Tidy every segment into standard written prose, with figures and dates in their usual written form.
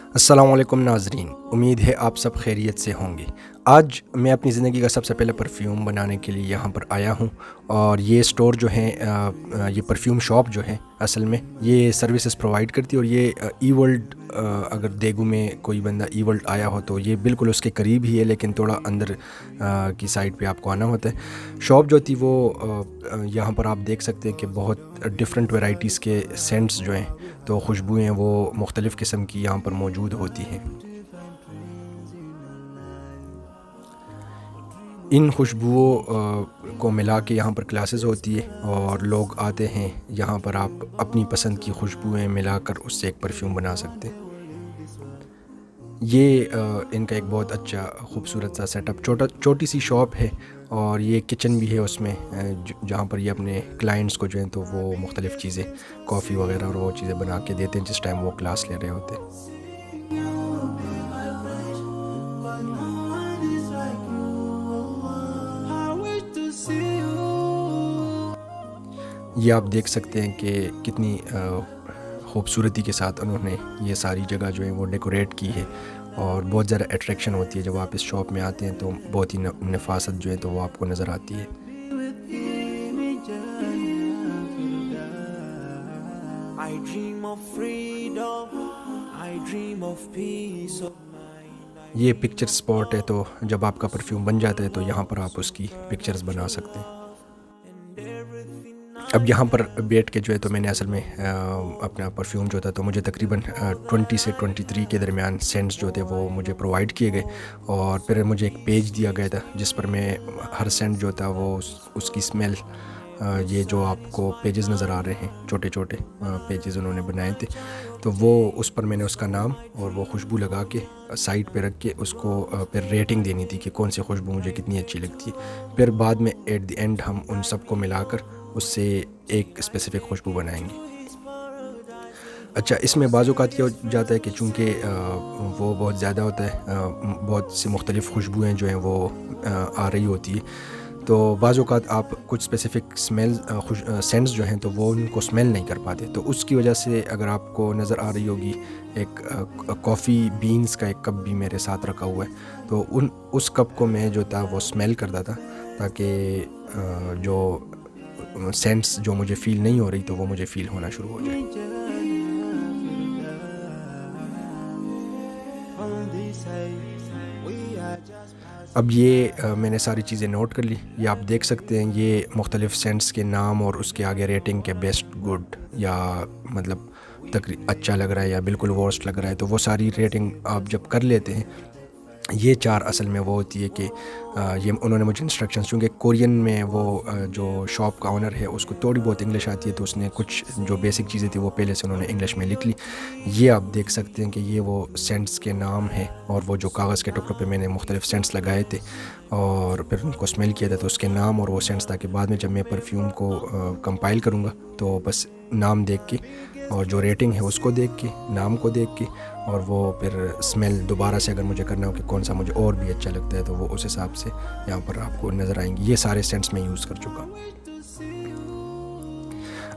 अस्सलाम वालेकुम नाज़रीन, उम्मीद है आप सब खैरियत से होंगे। आज मैं अपनी ज़िंदगी का सबसे पहला परफ्यूम बनाने के लिए यहाँ पर आया हूँ और ये स्टोर जो है ये परफ्यूम शॉप जो है असल में ये सर्विसेज प्रोवाइड करती है और ये ई वर्ल्ड अगर देगू में कोई बंदा ई वर्ल्ड आया हो तो ये बिल्कुल उसके करीब ही है, लेकिन थोड़ा अंदर की साइड पे आपको आना होता है। शॉप जो थी वो यहाँ पर आप देख सकते हैं कि बहुत डिफरेंट वैराइटीज़ के सेंट्स जो हैं तो खुशबुएँ वो मुख्तलिफ़ किस्म की यहाँ पर मौजूद होती हैं। इन खुशबुओं को मिला के यहाँ पर क्लासेस होती है और लोग आते हैं। यहाँ पर आप अपनी पसंद की खुशबुएँ मिलाकर उससे एक परफ्यूम बना सकते हैं। ये इनका एक बहुत अच्छा खूबसूरत सा सेटअप छोटी सी शॉप है और ये किचन भी है उसमें जहाँ पर ये अपने क्लाइंट्स को जो है तो वो मुख्तलिफ़ चीज़ें कॉफ़ी वगैरह और वो चीज़ें बना के देते हैं जिस टाइम वो क्लास ले रहे होते हैं। ये आप देख सकते हैं कि कितनी खूबसूरती के साथ उन्होंने ये सारी जगह जो है वो डेकोरेट की है और बहुत ज़्यादा अट्रैक्शन होती है जब आप इस शॉप में आते हैं तो बहुत ही नफासत जो है तो वो आपको नज़र आती है। I dream of freedom, I dream of peace of mind। ये पिक्चर स्पॉट है तो जब आपका परफ्यूम बन जाता है तो यहाँ पर आप उसकी पिक्चर्स बना सकते हैं। अब यहाँ पर बैठ के जो है तो मैंने असल में अपना परफ्यूम जो था तो मुझे तकरीबन 20 से 23 के दरमियान सेंट्स जो थे वो मुझे प्रोवाइड किए गए और फिर मुझे एक पेज दिया गया था जिस पर मैं हर सेंट जो था वो उसकी स्मेल ये जो आपको पेजेस नज़र आ रहे हैं छोटे छोटे पेजेस उन्होंने बनाए थे तो वो उस पर मैंने उसका नाम और वो खुशबू लगा के साइड पे रख के उसको फिर रेटिंग देनी थी कि कौन सी खुशबू मुझे कितनी अच्छी लगती है। फिर बाद में एट द एंड हम उन सबको मिलाकर उससे एक स्पेसिफ़िक खुशबू बनाएंगे। अच्छा, इसमें बाज़ औक़ात ये हो जाता है कि चूँकि वो बहुत ज़्यादा होता है, बहुत सी मुख्तलिफ़ खुशबुएँ जो हैं वो आ रही होती है तो बाज़ औक़ात आप कुछ स्पेसिफ़िक सेंट्स जो हैं तो वो उनको स्मेल नहीं कर पाते, तो उसकी वजह से अगर आपको नज़र आ रही होगी एक कॉफ़ी बीन्स का एक कप भी मेरे साथ रखा हुआ है तो उस कप को मैं जो था वो स्मेल करता था ताकि जो सेंट्स जो मुझे फ़ील नहीं हो रही तो वो मुझे फ़ील होना शुरू हो जाए। अब ये मैंने सारी चीज़ें नोट कर ली। ये आप देख सकते हैं ये मुख्तलिफ़ सेंट्स के नाम और उसके आगे रेटिंग के बेस्ट, गुड या मतलब अच्छा लग रहा है या बिल्कुल वर्स्ट लग रहा है तो वो सारी रेटिंग आप जब कर लेते हैं ये 4 असल में वो होती है कि ये उन्होंने मुझे इंस्ट्रक्शंस, चूँकि कोरियन में वो जो शॉप का ओनर है उसको थोड़ी बहुत इंग्लिश आती है तो उसने कुछ जो बेसिक चीज़ें थी वो पहले से उन्होंने इंग्लिश में लिख ली। ये आप देख सकते हैं कि ये वो सेंट्स के नाम हैं और वो जो कागज़ के टुकड़ों पे मैंने मुख्तलिफ़ सेंट्स लगाए थे और फिर उनको स्मेल किया था तो उसके नाम और वो सेंट्स, ताकि बाद में जब मैं परफ्यूम को कंपाइल करूँगा तो बस नाम देख के और जो रेटिंग है उसको देख के, नाम को देख के और वो फिर स्मेल दोबारा से अगर मुझे करना हो कि कौन सा मुझे और भी अच्छा लगता है तो वो उस हिसाब से यहाँ पर आपको नज़र आएंगी। ये सारे सेंट्स मैं यूज़ कर चुका हूँ।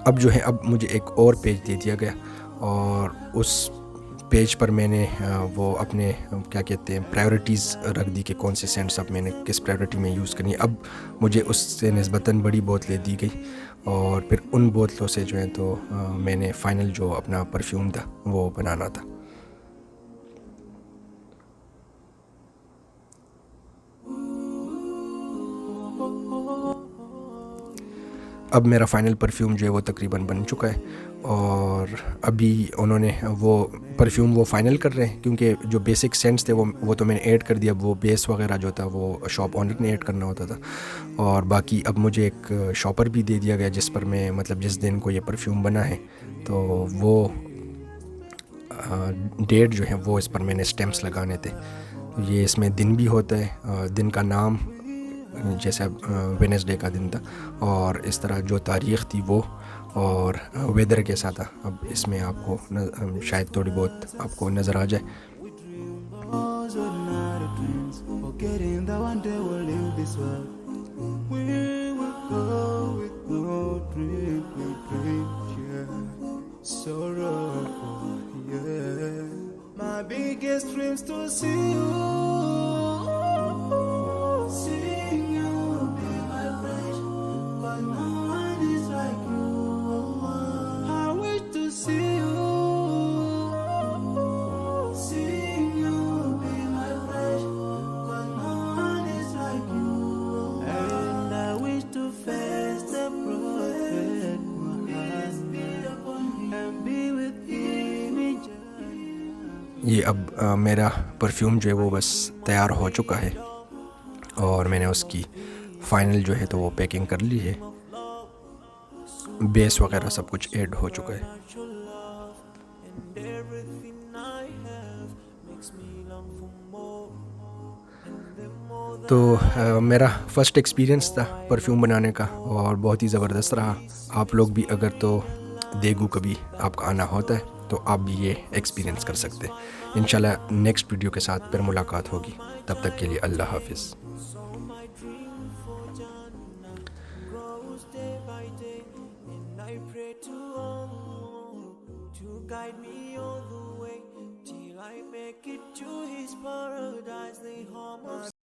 अब जो है अब मुझे एक और पेज दे दिया गया और उस पेज पर मैंने वो अपने क्या कहते हैं प्रायोरिटीज़ रख दी कि कौन से सेंट्स अब मैंने किस प्रायोरिटी में यूज़ करनी है। अब मुझे उससे निस्बतन बड़ी बोतलें दी गई और फिर उन बोतलों से जो है तो मैंने फ़ाइनल जो अपना परफ्यूम था वो बनाना था। अब मेरा फ़ाइनल परफ्यूम जो है वो तकरीबन बन चुका है और अभी उन्होंने वो परफ्यूम वो फ़ाइनल कर रहे हैं क्योंकि जो बेसिक सेंट्स थे वो तो मैंने ऐड कर दिया। वो बेस वगैरह जो था वो शॉप ओनर ने ऐड करना होता था और बाकी अब मुझे एक शॉपर भी दे दिया गया जिस पर मैं मतलब जिस दिन को ये परफ्यूम बना है तो वो डेट जो है वो इस पर मैंने स्टैम्प्स लगाने थे। ये इसमें दिन भी होता है, दिन का नाम जैसे वेडनेसडे का दिन था और इस तरह जो तारीख़ थी वो और वेदर कैसा था। अब इसमें आपको शायद थोड़ी बहुत आपको नज़र आ जाए। My biggest dreams to see you. Seeing you be my wish, but no one is like you. I wish to see you. Seeing you be my wish, but no one is like you. And I wish to face the prophet Muhammad and be with him in یہ اب میرا perfume جو ہے وہ بس تیار ہو چکا ہے اور میں نے اس کی فائنل جو ہے تو وہ پیکنگ کر لی ہے. بیس وغیرہ سب کچھ ایڈ ہو چکا ہے. تو میرا فرسٹ ایکسپیرینس تھا پرفیوم بنانے کا اور بہت ہی زبردست رہا. آپ لوگ بھی اگر تو دیگو کبھی آپ کا آنا ہوتا ہے تو آپ بھی یہ ایکسپیرینس کر سکتے ہیں. انشاءاللہ نیکسٹ ویڈیو کے ساتھ پھر ملاقات ہوگی. تب تک کے لیے اللہ حافظ. guide me all the way till I make it to his paradise. The home of